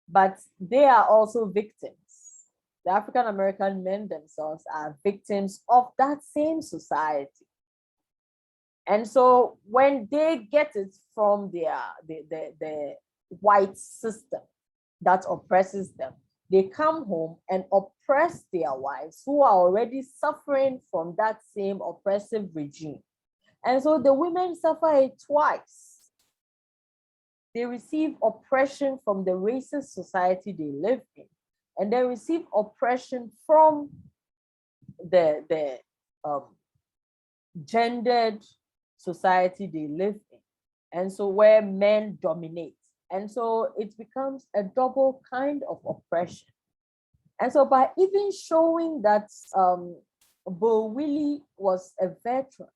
but they are also victims. The African American men themselves are victims of that same society. And so when they get it from the white system that oppresses them, they come home and oppress their wives who are already suffering from that same oppressive regime. And so the women suffer it twice. They receive oppression from the racist society they live in, and they receive oppression from the gendered society they live in. And so where men dominate. And so it becomes a double kind of oppression. And so by even showing that Bo Willie was a veteran,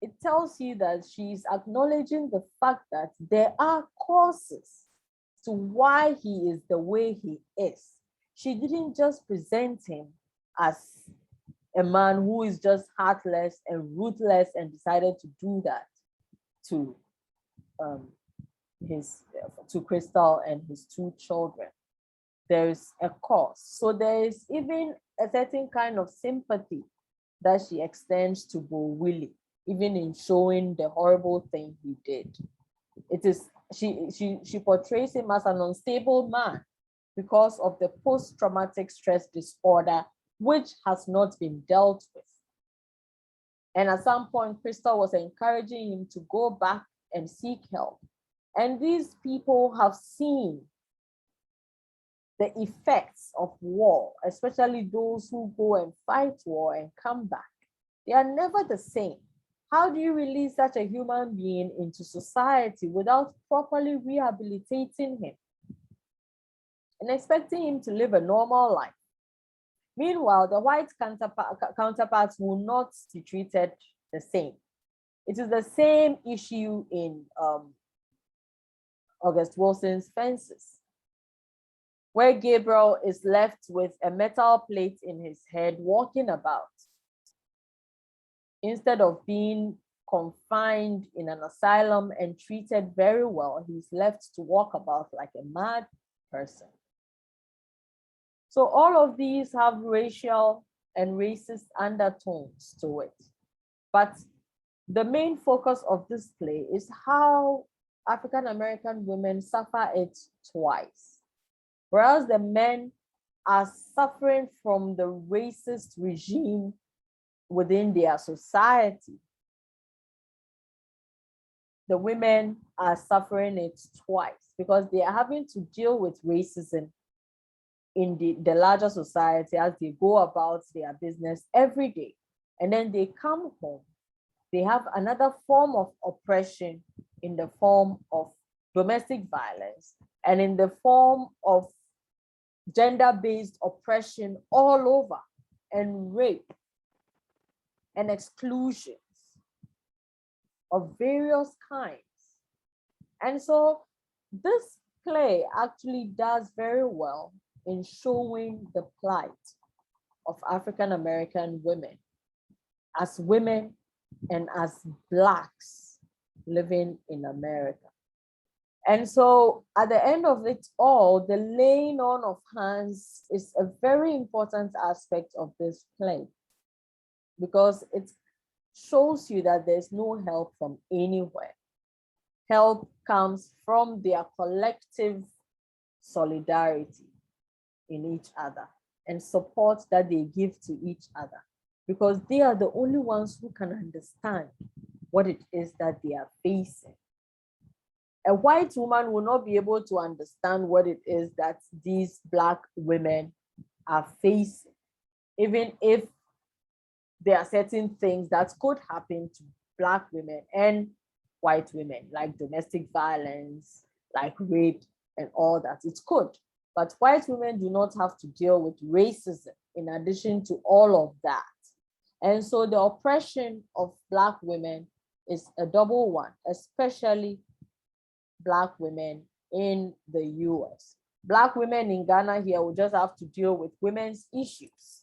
it tells you that she's acknowledging the fact that there are causes to why he is the way he is. She didn't just present him as a man who is just heartless and ruthless and decided to do that to Crystal and his two children. There is a cause. So there is even a certain kind of sympathy that she extends to Bo Willie, even in showing the horrible thing he did. It is she portrays him as an unstable man because of the post-traumatic stress disorder, which has not been dealt with. And at some point, Crystal was encouraging him to go back and seek help. And these people have seen the effects of war, especially those who go and fight war and come back. They are never the same. How do you release such a human being into society without properly rehabilitating him and expecting him to live a normal life? Meanwhile, the white counterparts will not be treated the same. It is the same issue in August Wilson's Fences, where Gabriel is left with a metal plate in his head walking about. Instead of being confined in an asylum and treated very well, he's left to walk about like a mad person. So all of these have racial and racist undertones to it. But the main focus of this play is how African American women suffer it twice. Whereas the men are suffering from the racist regime within their society, the women are suffering it twice because they are having to deal with racism in the larger society as they go about their business every day. And then they come home, they have another form of oppression in the form of domestic violence and in the form of gender-based oppression all over, and rape and exclusions of various kinds. And so this play actually does very well in showing the plight of African American women and as Blacks living in America. And so at the end of it all, the laying on of hands is a very important aspect of this play because it shows you that there's no help from anywhere. Help comes from their collective solidarity in each other and support that they give to each other, because they are the only ones who can understand what it is that they are facing. a white woman will not be able to understand what it is that these Black women are facing, even if there are certain things that could happen to Black women and white women, like domestic violence, like rape, and all that. It could. But white women do not have to deal with racism in addition to all of that. And so the oppression of Black women is a double one, especially Black women in the US. Black women in Ghana here will just have to deal with women's issues.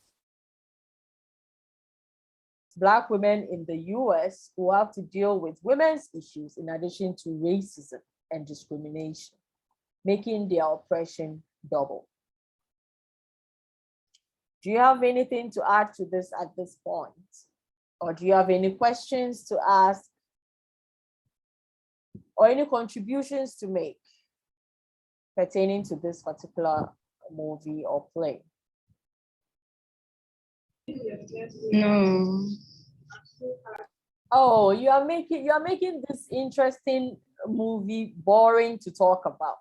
Black women in the US will have to deal with women's issues in addition to racism and discrimination, making their oppression double. Do you have anything to add to this at this point? Or do you have any questions to ask or any contributions to make pertaining to this particular movie or play? No. Oh, you are making this interesting movie boring to talk about.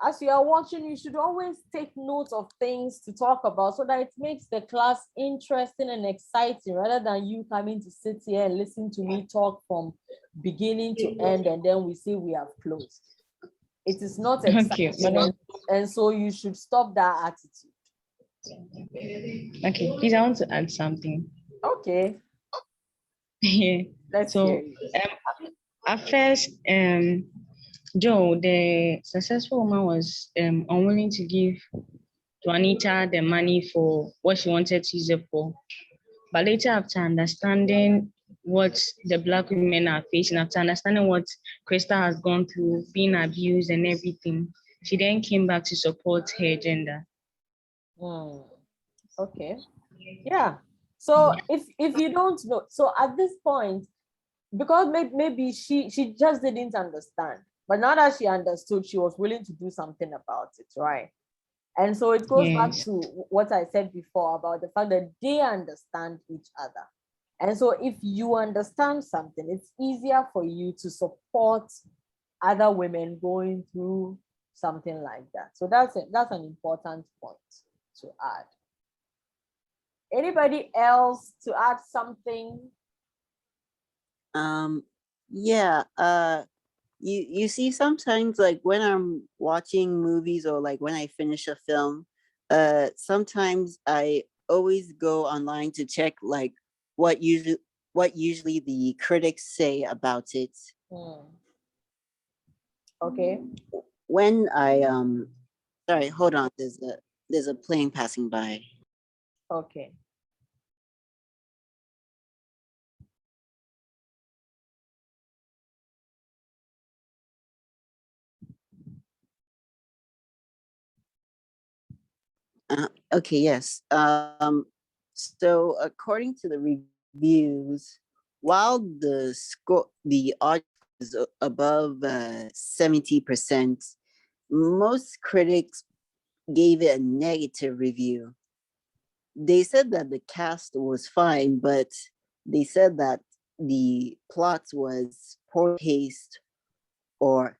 As you are watching, you should always take note of things to talk about so that it makes the class interesting and exciting, rather than you coming to sit here and listen to me talk from beginning to end, and then we say we have closed. It is not exciting, Okay, and so you should stop that attitude. okay, please, I want to add something. Okay, Yeah. let's So, hear it. at first, Joe, the successful woman, was unwilling to give to Anita the money for what she wanted to use it for. But later, after understanding what the Black women are facing, after understanding what Krista has gone through, being abused and everything, she then came back to support her agenda. Okay, yeah. So if you don't know, so at this point, because maybe she just didn't understand, but now that she understood, she was willing to do something about it, right? And so it goes back Yes. to what I said before about the fact that they understand each other. And so if you understand something, it's easier for you to support other women going through something like that. So that's an important point to add. Anybody else to add something? Yeah, you see, sometimes, like, when I'm watching movies, or like when I finish a film, sometimes I always go online to check, like, what usually the critics say about it. Okay. When I sorry, hold on, there's a plane passing by. Okay. Okay, yes. So according to the reviews, while the audience is above 70%, most critics gave it a negative review. They said that the cast was fine, but they said that the plot was poor paced, or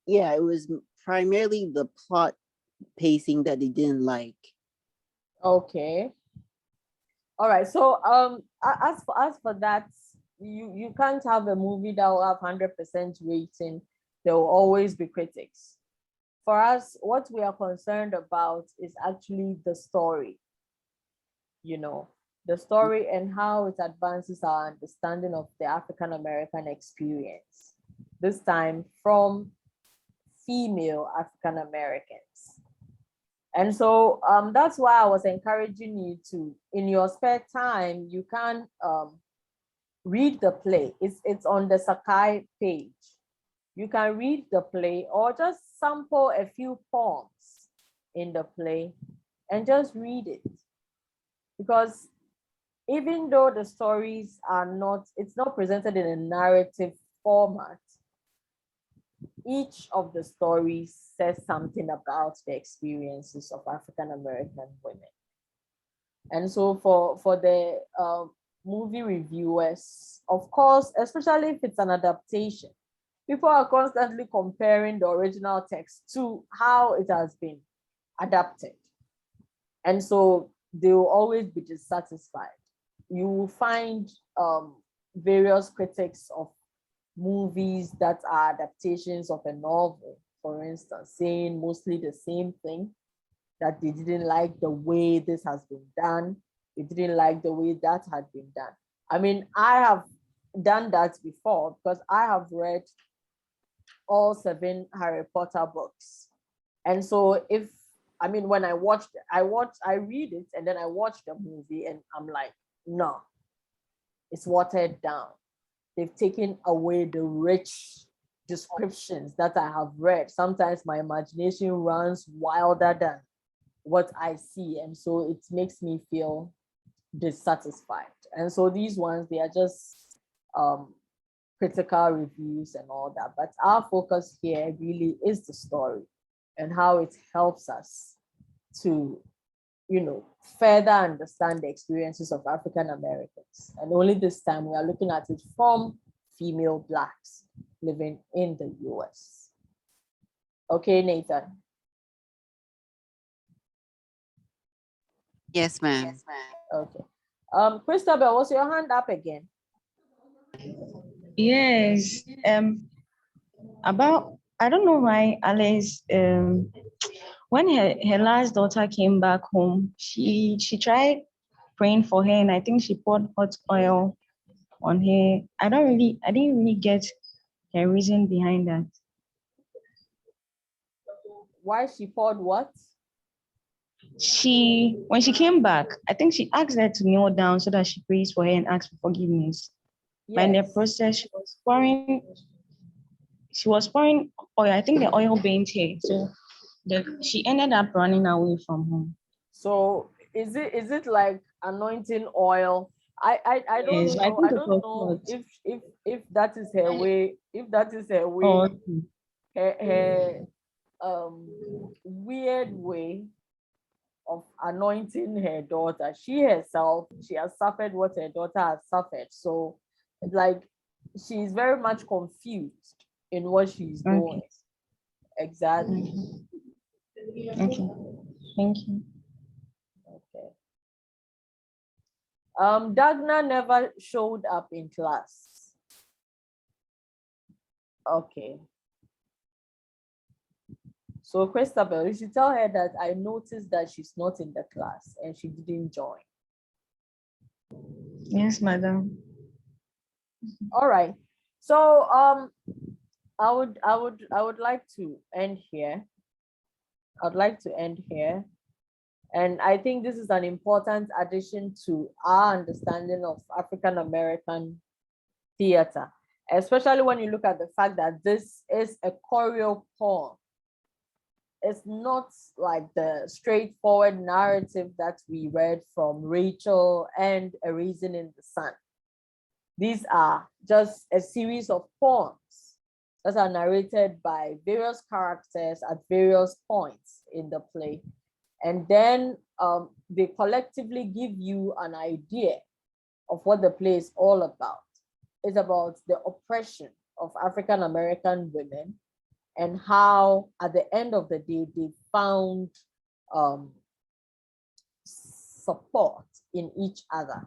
yeah, it was primarily the plot pacing that they didn't like. Okay. All right. So as for that, you can't have a movie that will have 100% rating. There will always be critics. For us, what we are concerned about is actually the story. The story and how it advances our understanding of the African American experience. This time from female African Americans. And so that's why I was encouraging you to, in your spare time, you can read the play. It's on the Sakai page. You can read the play or just sample a few poems in the play and just read it. Because even though the stories it's not presented in a narrative format, each of the stories says something about the experiences of African American women. And so for the movie reviewers, of course, especially if it's an adaptation, people are constantly comparing the original text to how it has been adapted. And so they will always be dissatisfied. You will find various critics of movies that are adaptations of a novel, for instance, saying mostly the same thing, that they didn't like the way this has been done. They didn't like the way that had been done. I mean, I have done that before because I have read all 7 Harry Potter books. And so I mean, when I read it and then I watch the movie and I'm like, no, it's watered down. They've taken away the rich descriptions that I have read. Sometimes my imagination runs wilder than what I see. And so it makes me feel dissatisfied. And so these ones, they are just critical reviews and all that. But our focus here really is the story and how it helps us to, further understand the experiences of African Americans. And only this time we are looking at it from female Blacks living in the US. Okay, Nathan. Yes, ma'am. Okay. Christabel, was your hand up again? Yes. About I don't know why Alice when her last daughter came back home, she tried praying for her, and I think she poured hot oil on her. I didn't really get her reason behind that. Why she poured what? When she came back, I think she asked her to kneel down so that she prays for her and asks for forgiveness. Yes. But in the process, she was pouring oil. I think the oil burnt her. So she ended up running away from home. So is it like anointing oil? I don't Yes, I know. think I it don't was know hot. if that is her way. If that is her way, Oh, her weird way of anointing her daughter. She herself, she has suffered what her daughter has suffered. So like she's very much confused in what she's doing. okay. Exactly. Okay. Thank you. Okay. Dagna never showed up in class. Okay. So Christabel, you should tell her that I noticed that she's not in the class and she didn't join. Yes, madam. All right. So I would like to end here. I'd like to end here. And I think this is an important addition to our understanding of African American theater, especially when you look at the fact that this is a choreo poem. It's not like the straightforward narrative that we read from Rachel and A Raisin in the Sun. These are just a series of poems that are narrated by various characters at various points in the play. And then they collectively give you an idea of what the play is all about. It's about the oppression of African American women and how at the end of the day, they found support in each other.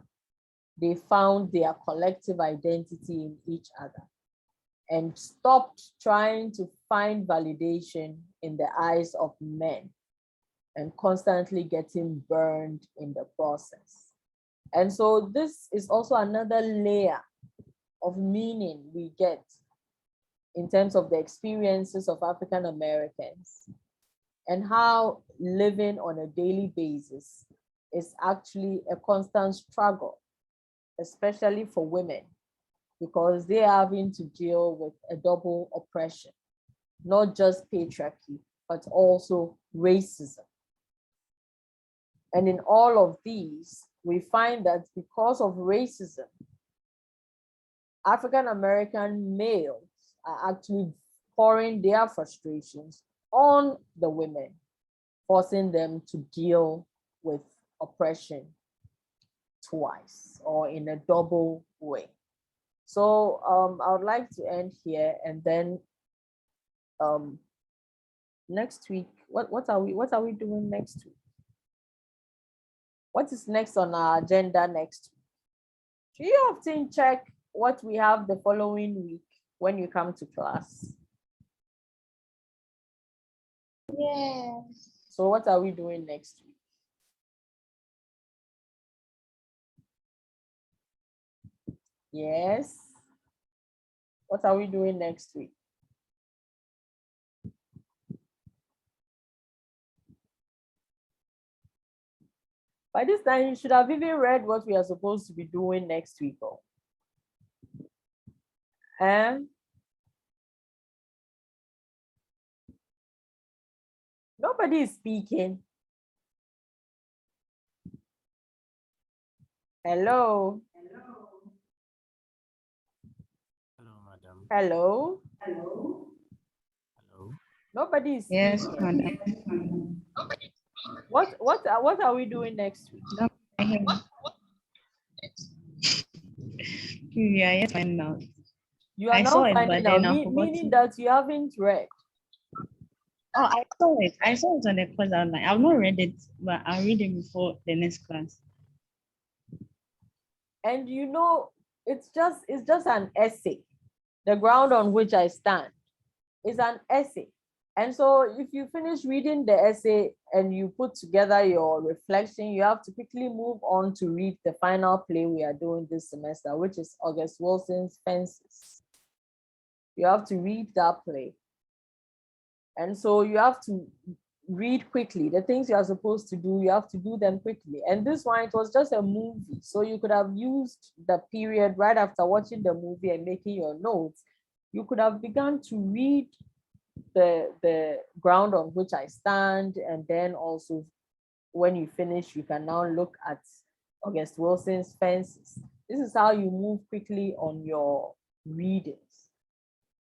They found their collective identity in each other and stopped trying to find validation in the eyes of men and constantly getting burned in the process. And so this is also another layer of meaning we get in terms of the experiences of African Americans and how living on a daily basis is actually a constant struggle, especially for women, because they are having to deal with a double oppression, not just patriarchy, but also racism. And in all of these, we find that because of racism, African American males are actually pouring their frustrations on the women, forcing them to deal with oppression twice or in a double way. So I would like to end here, and then next week, what are we doing next week? What is next on our agenda next week? Do you often check what we have the following week when you come to class? Yes. So what are we doing next week? Yes. What are we doing next week? By this time, you should have even read what we are supposed to be doing next week. And nobody is speaking. Hello. Hello, madam. Hello. Hello. Nobody is Yes, speaking. madam. What are we doing next week? Don't I hear you? We are yet finding out. You are I now saw it, finding but out, then I meaning forgot. that you haven't read. Oh, I saw it. I saw it on the course outline. I've not read it, but I'll read it before the next class. And you know, it's just an essay. The ground on which I stand is an essay. And so if you finish reading the essay and you put together your reflection, you have to quickly move on to read the final play we are doing this semester, which is August Wilson's Fences. You have to read that play. And so you have to read quickly. The things you are supposed to do, you have to do them quickly. And this one, it was just a movie. So you could have used the period right after watching the movie and making your notes. You could have begun to read the ground on which I stand, and then also when you finish, you can now look at August Wilson's Fences. This is how you move quickly on your readings.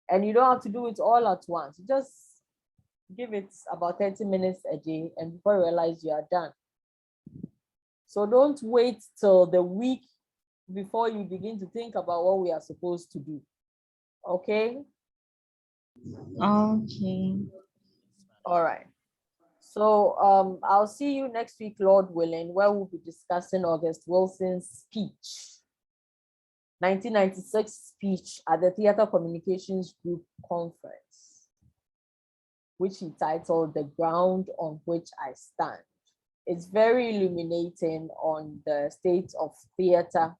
And you don't have to do it all at once. You just give it about 30 minutes a day, and before you realize you are done. So don't wait till the week before you begin to think about what we are supposed to do. Okay? Okay. All right. So I'll see you next week, Lord willing, where we'll be discussing August Wilson's speech, 1996 speech at the Theater Communications Group Conference, which he titled The Ground on Which I Stand. It's very illuminating on the state of theater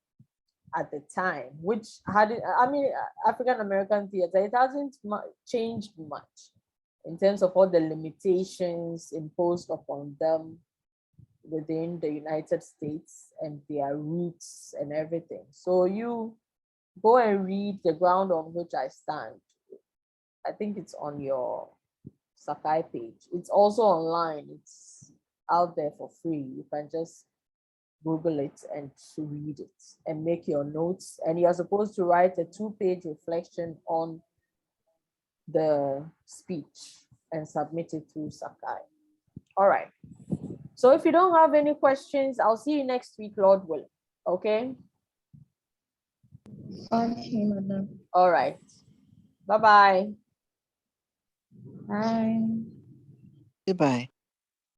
at the time, which African American theater, it hasn't changed much in terms of all the limitations imposed upon them within the United States and their roots and everything. So you go and read The Ground on Which I Stand. I think it's on your Sakai page. It's also online. It's out there for free. You can just Google it and read it and make your notes. And you're supposed to write a 2-page reflection on the speech and submit it through Sakai. All right. So if you don't have any questions, I'll see you next week, Lord willing. Okay? Okay, madam. All right. Bye-bye. Bye. Goodbye.